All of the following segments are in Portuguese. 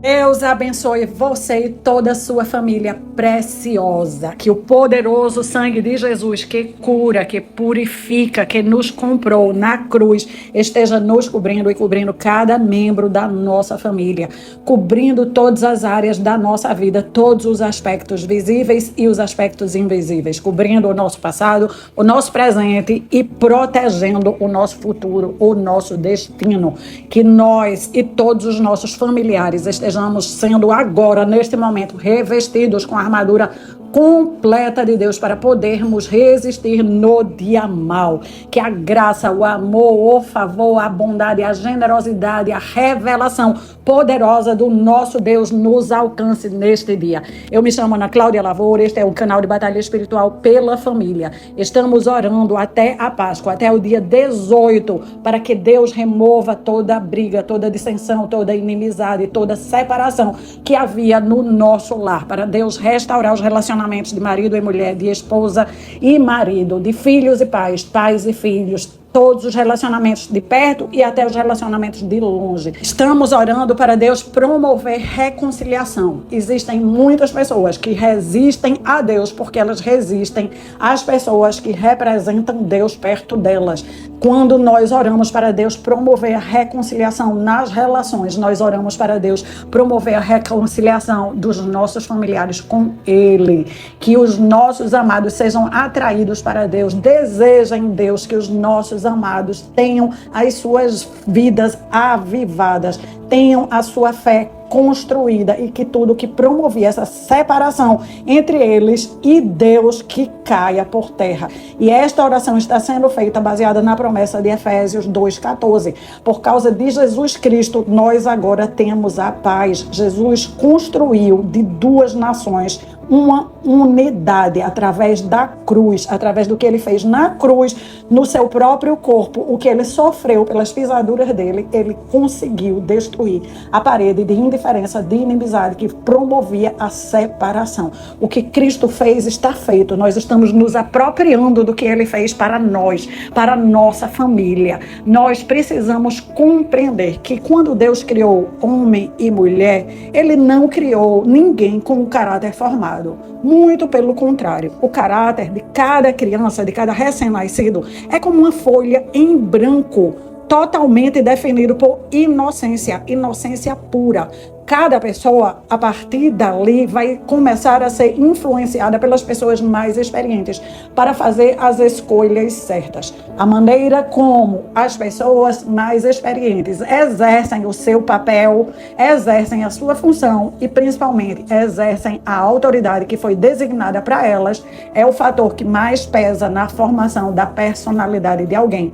Deus abençoe você e toda a sua família preciosa. Que o poderoso sangue de Jesus, que cura, que purifica, que nos comprou na cruz, esteja nos cobrindo e cobrindo cada membro da nossa família, cobrindo todas as áreas da nossa vida, todos os aspectos visíveis e os aspectos invisíveis, cobrindo o nosso passado, o nosso presente e protegendo o nosso futuro, o nosso destino. Que nós e todos os nossos familiares estejamos sendo agora, neste momento, revestidos com a armadura completa de Deus para podermos resistir no dia mal. Que a graça, o amor, o favor, a bondade, a generosidade, a revelação poderosa do nosso Deus nos alcance neste dia. Eu me chamo Ana Cláudia Lavoura, este é o canal de Batalha Espiritual pela Família. Estamos orando até a Páscoa, até o dia 18, para que Deus remova toda briga, toda dissensão, toda inimizade, toda separação que havia no nosso lar, para Deus restaurar os relacionamentos de marido e mulher, de esposa e marido, de filhos e pais, pais e filhos, todos os relacionamentos de perto e até os relacionamentos de longe. Estamos orando para Deus promover reconciliação. Existem muitas pessoas que resistem a Deus porque elas resistem às pessoas que representam Deus perto delas. Quando nós oramos para Deus promover a reconciliação nas relações, nós oramos para Deus promover a reconciliação dos nossos familiares com Ele. Que os nossos amados sejam atraídos para Deus, desejem Deus que os nossos amados tenham as suas vidas avivadas, tenham a sua fé construída e que tudo que promovia essa separação entre eles e Deus que caia por terra. E esta oração está sendo feita baseada na promessa de Efésios 2,14. Por causa de Jesus Cristo, nós agora temos a paz. Jesus construiu de duas nações uma unidade através da cruz, através do que ele fez na cruz, no seu próprio corpo, o que ele sofreu pelas pisaduras dele, ele conseguiu destruir a parede de indiferença, de inimizade que promovia a separação. O que Cristo fez está feito. Nós estamos nos apropriando do que ele fez para nós, para a nossa família. Nós precisamos compreender que quando Deus criou homem e mulher, ele não criou ninguém com um caráter formado. Muito pelo contrário, o caráter de cada criança, de cada recém-nascido, é como uma folha em branco, totalmente definido por inocência, inocência pura. Cada pessoa, a partir dali, vai começar a ser influenciada pelas pessoas mais experientes para fazer as escolhas certas. A maneira como as pessoas mais experientes exercem o seu papel, exercem a sua função e, principalmente, exercem a autoridade que foi designada para elas, é o fator que mais pesa na formação da personalidade de alguém.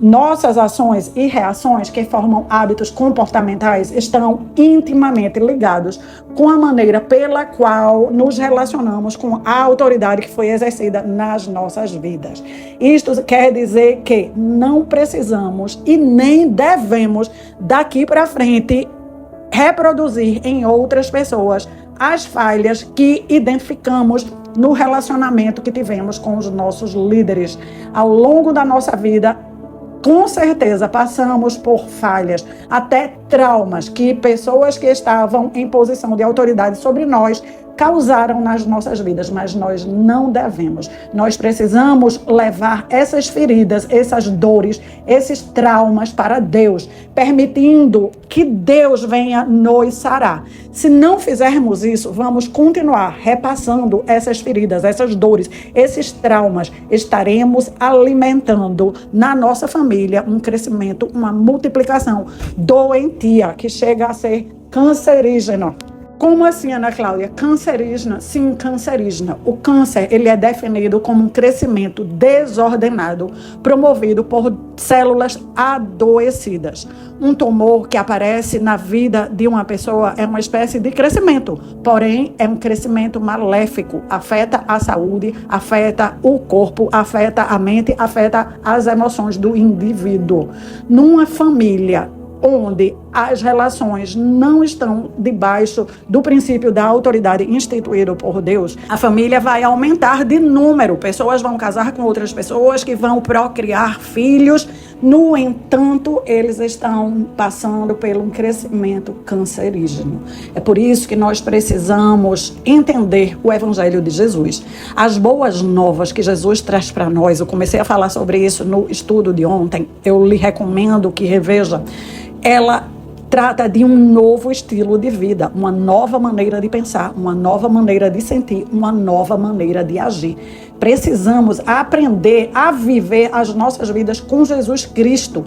Nossas ações e reações que formam hábitos comportamentais estão intimamente ligados com a maneira pela qual nos relacionamos com a autoridade que foi exercida nas nossas vidas. Isto quer dizer que não precisamos e nem devemos daqui para frente reproduzir em outras pessoas as falhas que identificamos no relacionamento que tivemos com os nossos líderes. Ao longo da nossa vida, com certeza passamos por falhas, até traumas que pessoas que estavam em posição de autoridade sobre nós causaram nas nossas vidas, mas nós não devemos. Nós precisamos levar essas feridas, essas dores, esses traumas para Deus, permitindo que Deus venha nos sarar. Se não fizermos isso, vamos continuar repassando essas feridas, essas dores, esses traumas. Estaremos alimentando na nossa família um crescimento, uma multiplicação doentia que chega a ser cancerígena. Como assim, Ana Cláudia? Cancerígena? Sim, cancerígena. O câncer, ele é definido como um crescimento desordenado, promovido por células adoecidas. Um tumor que aparece na vida de uma pessoa é uma espécie de crescimento, porém é um crescimento maléfico, afeta a saúde, afeta o corpo, afeta a mente, afeta as emoções do indivíduo. Numa família onde as relações não estão debaixo do princípio da autoridade instituído por Deus, a família vai aumentar de número. Pessoas vão casar com outras pessoas que vão procriar filhos No entanto, eles estão passando por um crescimento cancerígeno. É por isso que nós precisamos entender o Evangelho de Jesus. As boas novas que Jesus traz para nós, eu comecei a falar sobre isso no estudo de ontem, eu lhe recomendo que reveja. Ela trata de um novo estilo de vida, uma nova maneira de pensar, uma nova maneira de sentir, uma nova maneira de agir. Precisamos aprender a viver as nossas vidas com Jesus Cristo.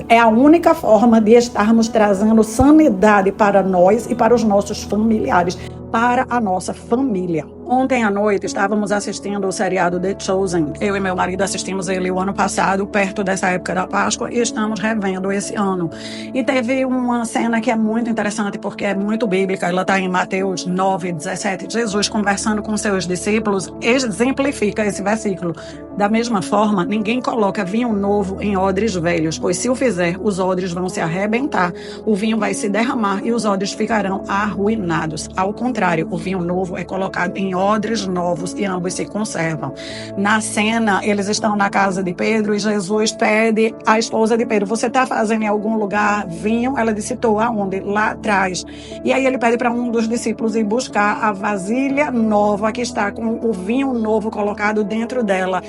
É a única forma de estarmos trazendo sanidade para nós e para os nossos familiares, para a nossa família. Ontem à noite estávamos assistindo o seriado The Chosen. Eu e meu marido assistimos ele o ano passado, perto dessa época da Páscoa, e estamos revendo esse ano. E teve uma cena que é muito interessante, porque é muito bíblica. Ela está em Mateus 9:17. Jesus, conversando com seus discípulos, exemplifica esse versículo. Da mesma forma, ninguém coloca vinho novo em odres velhos, pois se o fizer, os odres vão se arrebentar, o vinho vai se derramar e os odres ficarão arruinados. Ao contrário, o vinho novo é colocado em odres novos e ambos se conservam. Na cena, eles estão na casa de Pedro e Jesus pede à esposa de Pedro: você está fazendo em algum lugar vinho? Ela disse: estou. Aonde? Lá atrás. E aí ele pede para um dos discípulos ir buscar a vasilha nova que está com o vinho novo colocado dentro dela.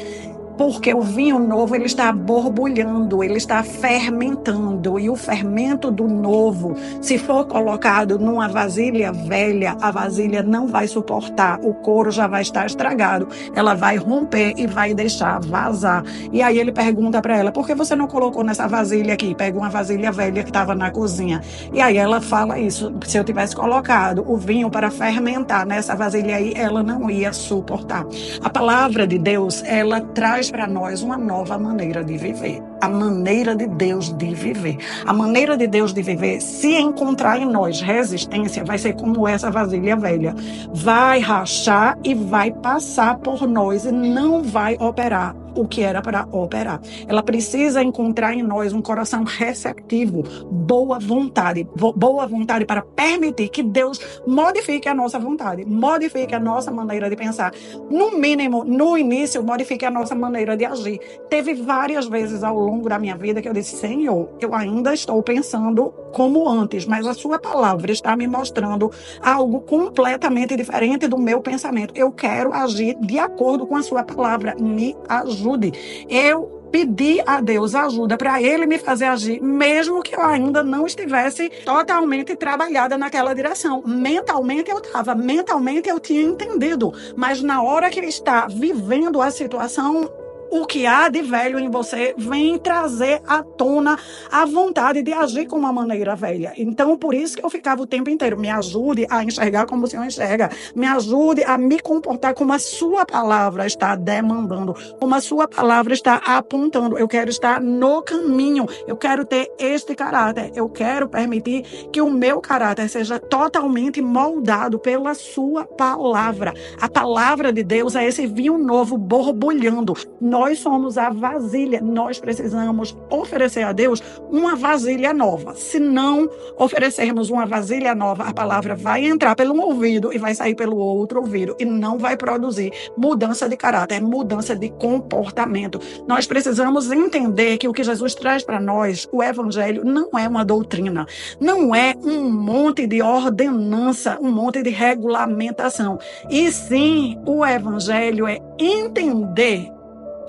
Porque o vinho novo, ele está borbulhando, ele está fermentando. E o fermento do novo, se for colocado numa vasilha velha, a vasilha não vai suportar, o couro já vai estar estragado, ela vai romper e vai deixar vazar. E aí ele pergunta para ela: por que você não colocou nessa vasilha aqui? Pega uma vasilha velha que estava na cozinha. E aí ela fala isso: se eu tivesse colocado o vinho para fermentar nessa vasilha aí, ela não ia suportar. A palavra de Deus, ela traz para nós uma nova maneira de viver. A maneira de Deus de viver. A maneira de Deus de viver, se encontrar em nós resistência, vai ser como essa vasilha velha. Vai rachar e vai passar por nós e não vai operar o que era para operar. Ela precisa encontrar em nós um coração receptivo, boa vontade para permitir que Deus modifique a nossa vontade, modifique a nossa maneira de pensar. No mínimo, no início, modifique a nossa maneira de agir. Teve várias vezes ao longo da minha vida que eu disse: Senhor, eu ainda estou pensando como antes, mas a sua palavra está me mostrando algo completamente diferente do meu pensamento. Eu quero agir de acordo com a sua palavra. Me ajude. Eu pedi a Deus ajuda para Ele me fazer agir, mesmo que eu ainda não estivesse totalmente trabalhada naquela direção. Mentalmente eu estava, mentalmente eu tinha entendido, mas na hora que está vivendo a situação, o que há de velho em você vem trazer à tona a vontade de agir com uma maneira velha. Então, por isso que eu ficava o tempo inteiro: me ajude a enxergar como o Senhor enxerga, me ajude a me comportar como a sua palavra está demandando, como a sua palavra está apontando. Eu quero estar no caminho, eu quero ter este caráter, eu quero permitir que o meu caráter seja totalmente moldado pela sua palavra. A palavra de Deus é esse vinho novo borbulhando. Nós somos a vasilha, nós precisamos oferecer a Deus uma vasilha nova. Se não oferecermos uma vasilha nova, a palavra vai entrar pelo um ouvido e vai sair pelo outro ouvido e não vai produzir mudança de caráter, mudança de comportamento. Nós precisamos entender que o que Jesus traz para nós, o Evangelho, não é uma doutrina, não é um monte de ordenança, um monte de regulamentação. E sim, o Evangelho é entender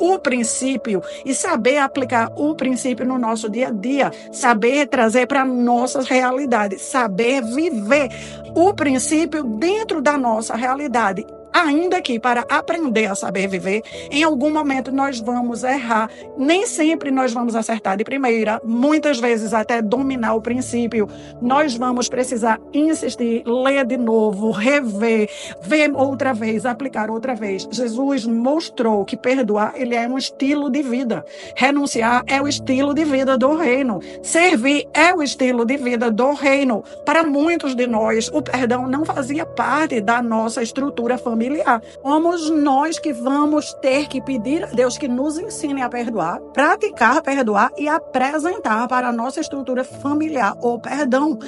o princípio e saber aplicar o princípio no nosso dia a dia, saber trazer para a nossa realidade, saber viver o princípio dentro da nossa realidade. Ainda que para aprender a saber viver, em algum momento nós vamos errar. Nem sempre nós vamos acertar de primeira, muitas vezes até dominar o princípio. Nós vamos precisar insistir, ler de novo, rever, ver outra vez, aplicar outra vez. Jesus mostrou que perdoar, ele é um estilo de vida. Renunciar é o estilo de vida do reino. Servir é o estilo de vida do reino. Para muitos de nós, o perdão não fazia parte da nossa estrutura familiar. Somos nós que vamos ter que pedir a Deus que nos ensine a perdoar, praticar perdoar e apresentar para a nossa estrutura familiar o perdão.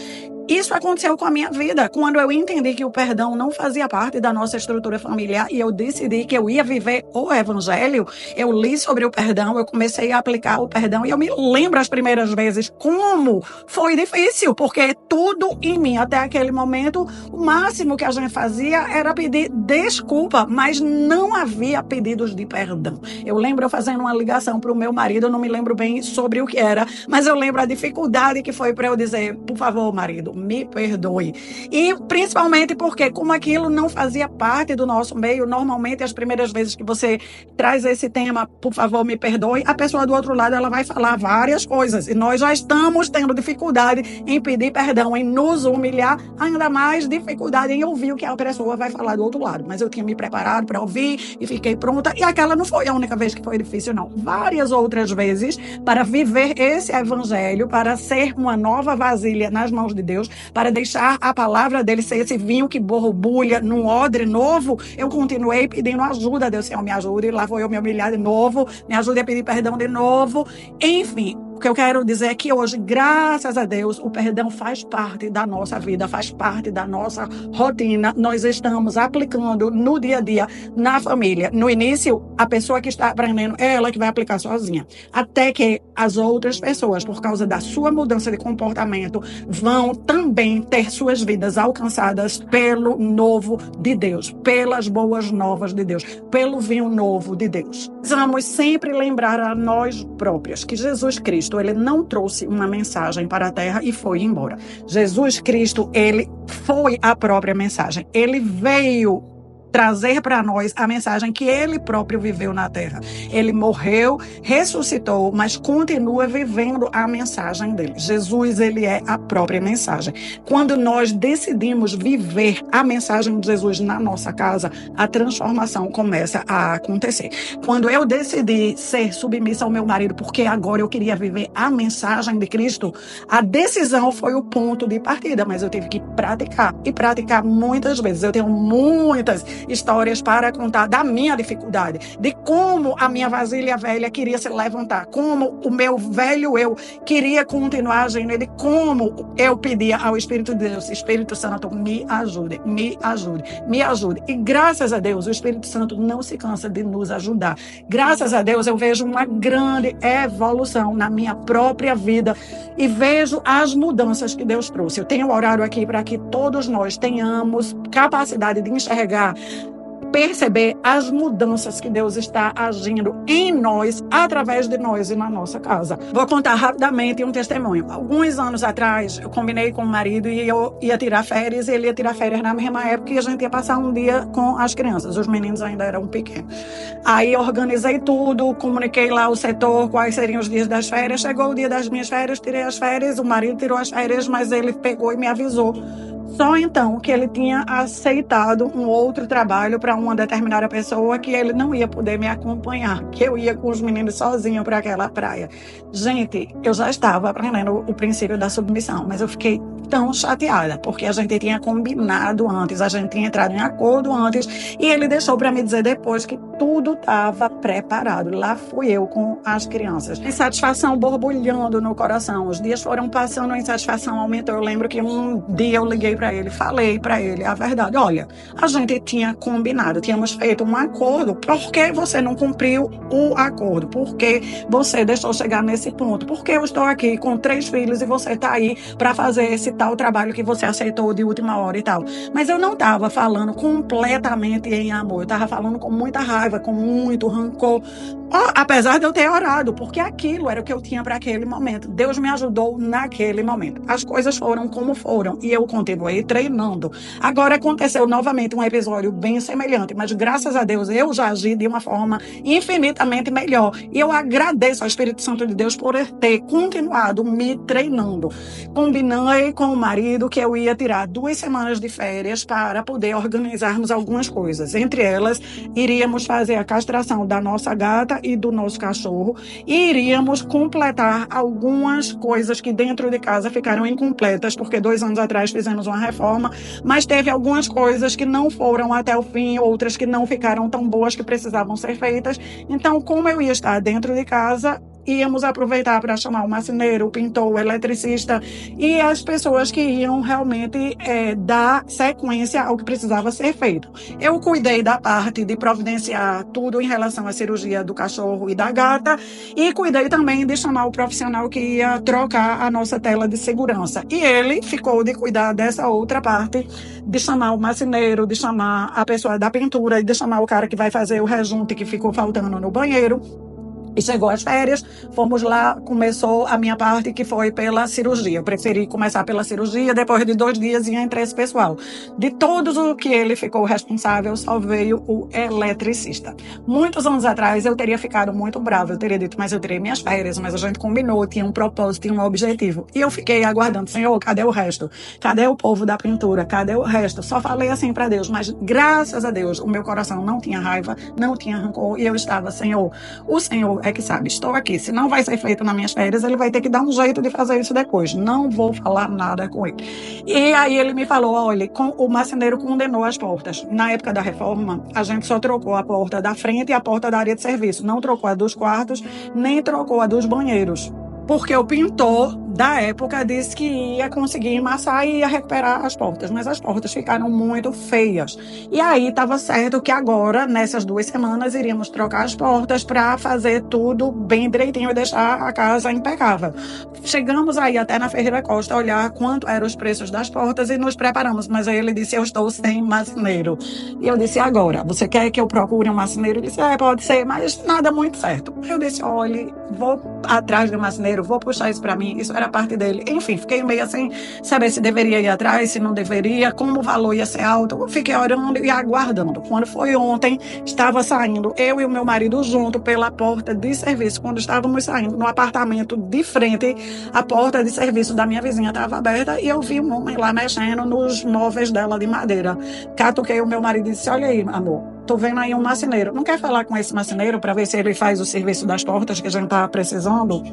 Isso aconteceu com a minha vida, quando eu entendi que o perdão não fazia parte da nossa estrutura familiar e eu decidi que eu ia viver o evangelho. Eu li sobre o perdão, eu comecei a aplicar o perdão e eu me lembro as primeiras vezes como foi difícil, porque tudo em mim, até aquele momento, o máximo que a gente fazia era pedir desculpa, mas não havia pedidos de perdão. Eu lembro eu fazendo uma ligação para o meu marido, eu não me lembro bem sobre o que era, mas eu lembro a dificuldade que foi para eu dizer, por favor, marido, me perdoe. E principalmente porque, como aquilo não fazia parte do nosso meio, normalmente as primeiras vezes que você traz esse tema, por favor, me perdoe, a pessoa do outro lado ela vai falar várias coisas. E nós já estamos tendo dificuldade em pedir perdão, em nos humilhar, ainda mais dificuldade em ouvir o que a pessoa vai falar do outro lado. Mas eu tinha me preparado para ouvir e fiquei pronta. E aquela não foi a única vez que foi difícil, não. Várias outras vezes para viver esse evangelho, para ser uma nova vasilha nas mãos de Deus, para deixar a palavra dele ser esse vinho que borbulha num odre novo, eu continuei pedindo ajuda a Deus. Senhor, me ajude. Lá vou eu me humilhar de novo, me ajude a pedir perdão de novo. Enfim, o que eu quero dizer é que hoje, graças a Deus, o perdão faz parte da nossa vida, faz parte da nossa rotina. Nós estamos aplicando no dia a dia, na família. No início, a pessoa que está aprendendo é ela que vai aplicar sozinha. Até que as outras pessoas, por causa da sua mudança de comportamento, vão também ter suas vidas alcançadas pelo novo de Deus, pelas boas novas de Deus, pelo vinho novo de Deus. Precisamos sempre lembrar a nós próprios que Jesus Cristo, ele não trouxe uma mensagem para a terra e foi embora. Jesus Cristo, ele foi a própria mensagem. Ele veio trazer para nós a mensagem que ele próprio viveu na terra. Ele morreu, ressuscitou, mas continua vivendo a mensagem dele. Jesus, ele é a própria mensagem. Quando nós decidimos viver a mensagem de Jesus na nossa casa, a transformação começa a acontecer. Quando eu decidi ser submissa ao meu marido, porque agora eu queria viver a mensagem de Cristo, a decisão foi o ponto de partida, mas eu tive que praticar, e praticar muitas vezes. Eu tenho muitas histórias para contar da minha dificuldade, de como a minha vasilha velha queria se levantar, como o meu velho eu queria continuar agindo, de como eu pedia ao Espírito de Deus, Espírito Santo, me ajude, me ajude, me ajude. E graças a Deus, o Espírito Santo não se cansa de nos ajudar. Graças a Deus, eu vejo uma grande evolução na minha própria vida e vejo as mudanças que Deus trouxe. Eu tenho orado aqui para que todos nós tenhamos capacidade de enxergar, perceber as mudanças que Deus está agindo em nós, através de nós e na nossa casa. Vou contar rapidamente um testemunho. Alguns anos atrás, eu combinei com o marido e eu ia tirar férias, e ele ia tirar férias na mesma época e a gente ia passar um dia com as crianças. Os meninos ainda eram pequenos. Aí organizei tudo, comuniquei lá o setor, quais seriam os dias das férias. Chegou o dia das minhas férias, tirei as férias, o marido tirou as férias, mas ele pegou e me avisou só então que ele tinha aceitado um outro trabalho para uma determinada pessoa, que ele não ia poder me acompanhar, que eu ia com os meninos sozinho para aquela praia. Gente, eu já estava aprendendo o princípio da submissão, mas eu fiquei tão chateada, porque a gente tinha combinado antes, a gente tinha entrado em acordo antes, e ele deixou para me dizer depois que tudo estava preparado. Lá fui eu com as crianças. Insatisfação borbulhando no coração. Os dias foram passando, a insatisfação aumentou. Eu lembro que um dia eu liguei para ele, falei para ele a verdade. Olha, a gente tinha combinado, tínhamos feito um acordo. Por que você não cumpriu o acordo? Por que você deixou chegar nesse ponto? Por que eu estou aqui com 3 filhos e você está aí para fazer esse tal trabalho que você aceitou de última hora e tal? Mas eu não estava falando completamente em amor. Eu estava falando com muita raiva, com muito rancor. Apesar de eu ter orado, porque aquilo era o que eu tinha para aquele momento. Deus me ajudou naquele momento. As coisas foram como foram e eu continuei treinando. Agora aconteceu novamente um episódio bem semelhante, mas graças a Deus eu já agi de uma forma infinitamente melhor. E eu agradeço ao Espírito Santo de Deus por ter continuado me treinando. Combinei com o marido que eu ia tirar 2 semanas de férias para poder organizarmos algumas coisas. Entre elas, iríamos fazer a castração da nossa gata e do nosso cachorro, e iríamos completar algumas coisas que dentro de casa ficaram incompletas, porque 2 anos atrás fizemos uma reforma, mas teve algumas coisas que não foram até o fim, outras que não ficaram tão boas, que precisavam ser feitas. Então, como eu ia estar dentro de casa, íamos aproveitar para chamar o marceneiro, o pintor, o eletricista e as pessoas que iam realmente dar sequência ao que precisava ser feito. Eu cuidei da parte de providenciar tudo em relação à cirurgia do cachorro e da gata e cuidei também de chamar o profissional que ia trocar a nossa tela de segurança. E ele ficou de cuidar dessa outra parte, de chamar o marceneiro, de chamar a pessoa da pintura e de chamar o cara que vai fazer o rejunte que ficou faltando no banheiro. E chegou as férias, fomos lá, começou a minha parte, que foi pela cirurgia. Eu preferi começar pela cirurgia, depois de 2 dias ia entrar esse pessoal. De todos o que ele ficou responsável, só veio o eletricista. Muitos anos atrás, eu teria ficado muito brava, eu teria dito, mas eu terei minhas férias, mas a gente combinou, tinha um propósito, tinha um objetivo. E eu fiquei aguardando, Senhor, cadê o resto? Cadê o povo da pintura? Cadê o resto? Só falei assim para Deus, mas graças a Deus, o meu coração não tinha raiva, não tinha rancor, e eu estava, Senhor, o Senhor é que sabe, estou aqui. Se não vai ser feito nas minhas férias, ele vai ter que dar um jeito de fazer isso depois. Não vou falar nada com ele. E aí ele me falou, olha, o marceneiro condenou as portas. Na época da reforma, a gente só trocou a porta da frente e a porta da área de serviço. Não trocou a dos quartos, nem trocou a dos banheiros. Porque o pintor da época disse que ia conseguir emassar e ia recuperar as portas, mas as portas ficaram muito feias. E aí estava certo que agora, nessas 2 semanas, iríamos trocar as portas para fazer tudo bem direitinho e deixar a casa impecável. Chegamos aí até na Ferreira Costa olhar quanto eram os preços das portas e nos preparamos, mas aí ele disse, eu estou sem marceneiro. E eu disse, agora, você quer que eu procure um marceneiro? Ele disse, pode ser, mas nada muito certo. Eu disse, olha, vou atrás do marceneiro, vou puxar isso para mim, isso era parte dele. Enfim, fiquei meio assim, saber se deveria ir atrás, se não deveria, como o valor ia ser alto. Eu fiquei orando e aguardando. Quando foi ontem, estava saindo eu e o meu marido junto pela porta de serviço. Quando estávamos saindo no apartamento de frente, a porta de serviço da minha vizinha estava aberta e eu vi um homem lá mexendo nos móveis dela de madeira. Catuquei o meu marido e disse, olha aí, amor, tô vendo aí um marceneiro. Não quer falar com esse marceneiro para ver se ele faz o serviço das portas que a gente tá precisando?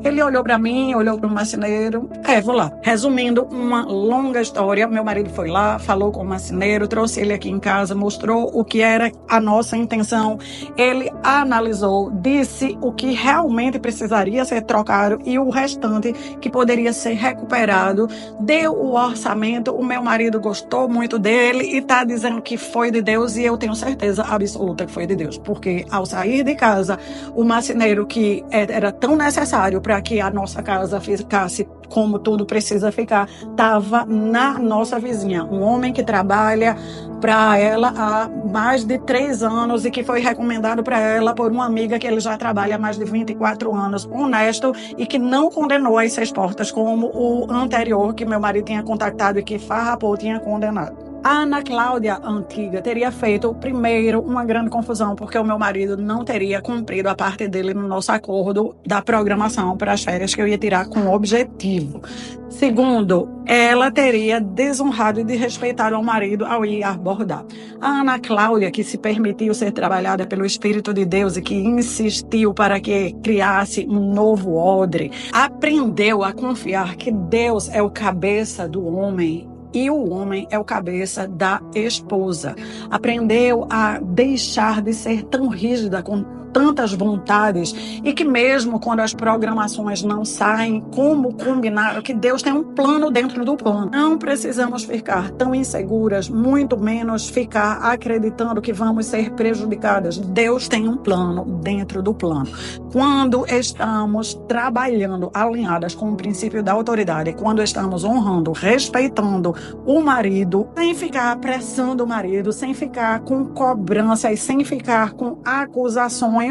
Ele olhou para mim, olhou para o marceneiro. Vou lá. Resumindo, uma longa história. Meu marido foi lá, falou com o marceneiro, trouxe ele aqui em casa, mostrou o que era a nossa intenção. Ele analisou, disse o que realmente precisaria ser trocado e o restante que poderia ser recuperado. Deu o orçamento. O meu marido gostou muito dele e está dizendo que foi de Deus e eu tenho certeza absoluta que foi de Deus. Porque ao sair de casa, o marceneiro que era tão necessário para que a nossa casa ficasse como tudo precisa ficar, estava na nossa vizinha. Um homem que trabalha para ela há mais de 3 anos e que foi recomendado para ela por uma amiga que ele já trabalha há mais de 24 anos, honesto e que não condenou as 6 portas como o anterior que meu marido tinha contactado e que farrapou tinha condenado. A Ana Cláudia antiga teria feito, primeiro, uma grande confusão, porque o meu marido não teria cumprido a parte dele no nosso acordo da programação para as férias que eu ia tirar com objetivo. Segundo, ela teria desonrado e desrespeitado ao marido ao ir abordar. A Ana Cláudia, que se permitiu ser trabalhada pelo Espírito de Deus e que insistiu para que criasse um novo odre, aprendeu a confiar que Deus é o cabeça do homem e o homem é o cabeça da esposa. Aprendeu a deixar de ser tão rígida com tantas vontades e que mesmo quando as programações não saem como combinado, que Deus tem um plano dentro do plano. Não precisamos ficar tão inseguras, muito menos ficar acreditando que vamos ser prejudicadas. Deus tem um plano dentro do plano. Quando estamos trabalhando alinhadas com o princípio da autoridade, quando estamos honrando, respeitando o marido, sem ficar apressando o marido, sem ficar com cobranças, sem ficar com acusações,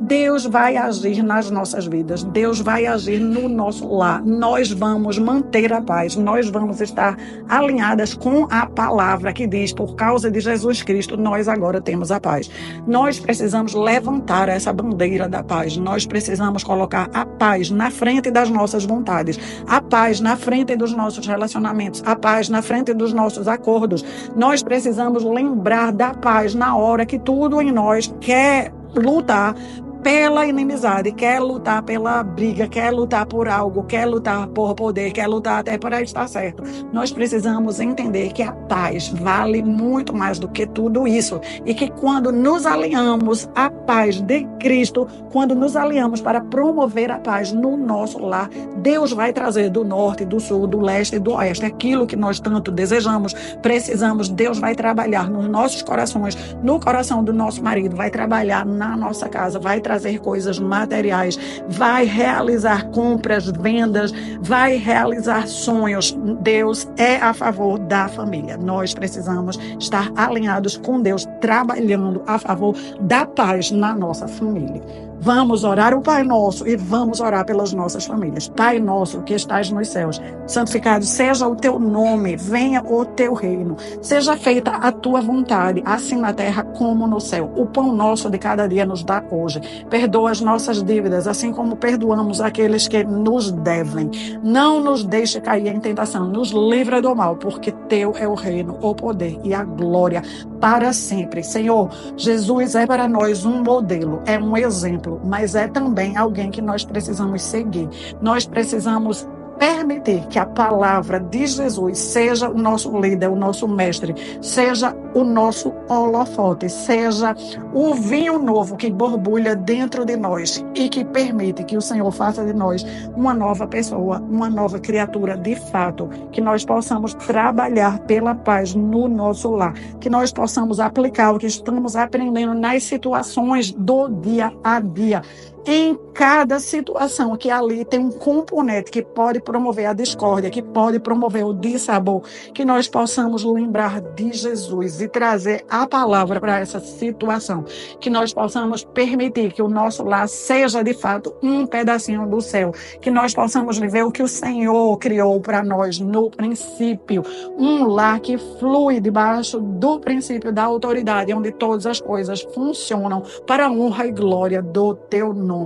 Deus vai agir nas nossas vidas, Deus vai agir no nosso lar, nós vamos manter a paz, nós vamos estar alinhadas com a palavra que diz, por causa de Jesus Cristo, nós agora temos a paz. Nós precisamos levantar essa bandeira da paz, nós precisamos colocar a paz na frente das nossas vontades, a paz na frente dos nossos relacionamentos, a paz na frente dos nossos acordos. Nós precisamos lembrar da paz na hora que tudo em nós quer lutar pela inimizade, quer lutar pela briga, quer lutar por algo, quer lutar por poder, quer lutar até para estar certo. Nós precisamos entender que a paz vale muito mais do que tudo isso e que quando nos alinhamos à paz de Cristo, quando nos alinhamos para promover a paz no nosso lar, Deus vai trazer do norte, do sul, do leste e do oeste aquilo que nós tanto desejamos, precisamos. Deus vai trabalhar nos nossos corações, no coração do nosso marido, vai trabalhar na nossa casa, vai trazer coisas materiais, vai realizar compras, vendas, vai realizar sonhos. Deus é a favor da família. Nós precisamos estar alinhados com Deus, trabalhando a favor da paz na nossa família. Vamos orar o Pai Nosso e vamos orar pelas nossas famílias. Pai Nosso que estás nos céus, santificado seja o teu nome, venha o teu reino, seja feita a tua vontade, assim na terra como no céu. O pão nosso de cada dia nos dá hoje. Perdoa as nossas dívidas, assim como perdoamos aqueles que nos devem. Não nos deixe cair em tentação, nos livra do mal, porque teu é o reino, o poder e a glória para sempre. Senhor, Jesus é para nós um modelo, é um exemplo, mas é também alguém que nós precisamos seguir. Nós precisamos permitir que a palavra de Jesus seja o nosso líder, o nosso mestre, seja o nosso holofote, seja o vinho novo que borbulha dentro de nós e que permite que o Senhor faça de nós uma nova pessoa, uma nova criatura de fato, que nós possamos trabalhar pela paz no nosso lar, que nós possamos aplicar o que estamos aprendendo nas situações do dia a dia. Em cada situação que ali tem um componente que pode promover a discórdia, que pode promover o dissabor, que nós possamos lembrar de Jesus e trazer a palavra para essa situação, que nós possamos permitir que o nosso lar seja de fato um pedacinho do céu, que nós possamos viver o que o Senhor criou para nós no princípio, um lar que flui debaixo do princípio da autoridade, onde todas as coisas funcionam para a honra e glória do teu nome.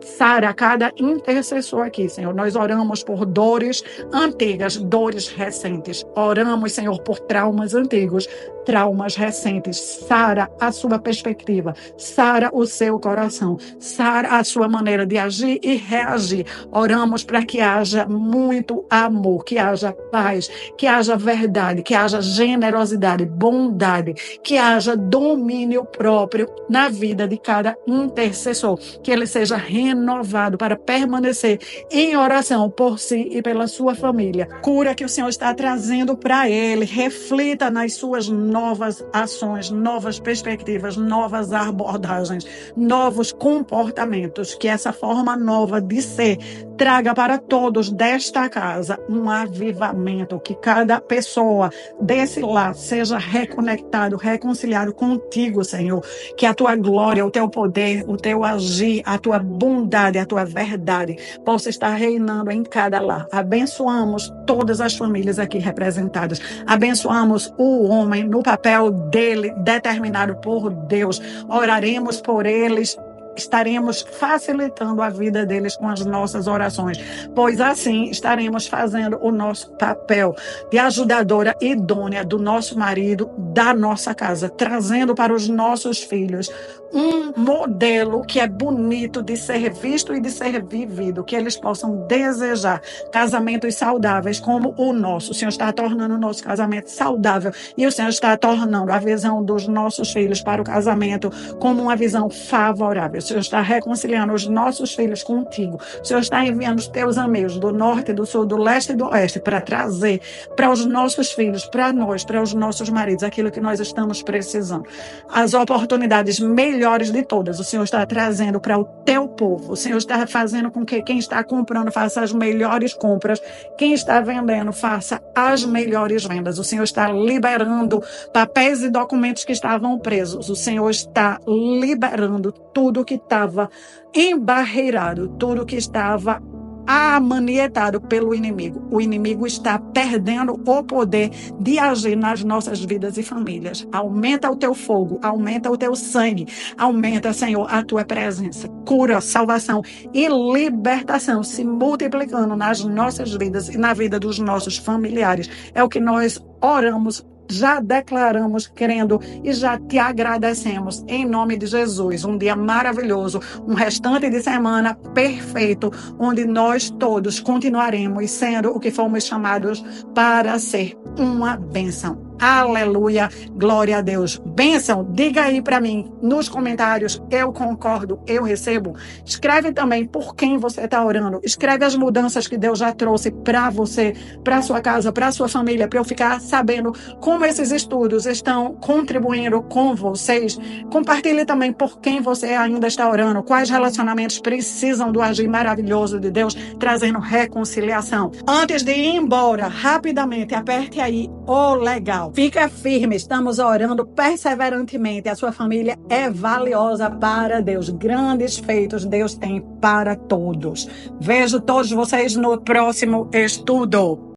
Sara cada intercessor aqui, Senhor. Nós oramos por dores antigas, dores recentes. Oramos, Senhor, por traumas antigos, traumas recentes. Sara a sua perspectiva, sara o seu coração, sara a sua maneira de agir e reagir. Oramos para que haja muito amor, que haja paz, que haja verdade, que haja generosidade, bondade, que haja domínio próprio na vida de cada intercessor, que ele seja renovado para permanecer em oração por si e pela sua família. Cura que o Senhor está trazendo para ele, reflita nas suas novas ações, novas perspectivas, novas abordagens, novos comportamentos, que essa forma nova de ser traga para todos desta casa um avivamento, que cada pessoa desse lar seja reconectado, reconciliado contigo, Senhor, que a tua glória, o teu poder, o teu agir, a tua bondade, a tua verdade possa estar reinando em cada lar. Abençoamos todas as famílias aqui representadas, abençoamos o homem no papel dele determinado por Deus, oraremos por eles, estaremos facilitando a vida deles com as nossas orações, pois assim estaremos fazendo o nosso papel de ajudadora idônea do nosso marido, da nossa casa, trazendo para os nossos filhos um modelo que é bonito de ser visto e de ser vivido, que eles possam desejar casamentos saudáveis como o nosso. O Senhor está tornando o nosso casamento saudável e o Senhor está tornando a visão dos nossos filhos para o casamento como uma visão favorável. O Senhor está reconciliando os nossos filhos contigo. O Senhor está enviando os teus amigos do norte, do sul, do leste e do oeste para trazer para os nossos filhos, para nós, para os nossos maridos, aquilo que nós estamos precisando. As oportunidades melhores de todas, o Senhor está trazendo para o teu povo. O Senhor está fazendo com que quem está comprando faça as melhores compras, quem está vendendo faça as melhores vendas. O Senhor está liberando papéis e documentos que estavam presos. O Senhor está liberando tudo que estava embarreirado, tudo que estava amanietado pelo inimigo. O inimigo está perdendo o poder de agir nas nossas vidas e famílias. Aumenta o teu fogo, aumenta o teu sangue, aumenta, Senhor, a tua presença. Cura, salvação e libertação se multiplicando nas nossas vidas e na vida dos nossos familiares. É o que nós oramos já declaramos crendo e já te agradecemos em nome de Jesus. Um dia maravilhoso, um restante de semana perfeito, onde nós todos continuaremos sendo o que fomos chamados para ser, uma bênção. Aleluia, glória a Deus. Bênção, diga aí para mim nos comentários, eu concordo, eu recebo. Escreve também por quem você está orando. Escreve as mudanças que Deus já trouxe para você, para sua casa, para sua família, para eu ficar sabendo como esses estudos estão contribuindo com vocês. Compartilhe também por quem você ainda está orando, quais relacionamentos precisam do agir maravilhoso de Deus, trazendo reconciliação. Antes de ir embora, rapidamente, aperte aí o legal. Fica firme, estamos orando perseverantemente. A sua família é valiosa para Deus. Grandes feitos Deus tem para todos. Vejo todos vocês no próximo estudo.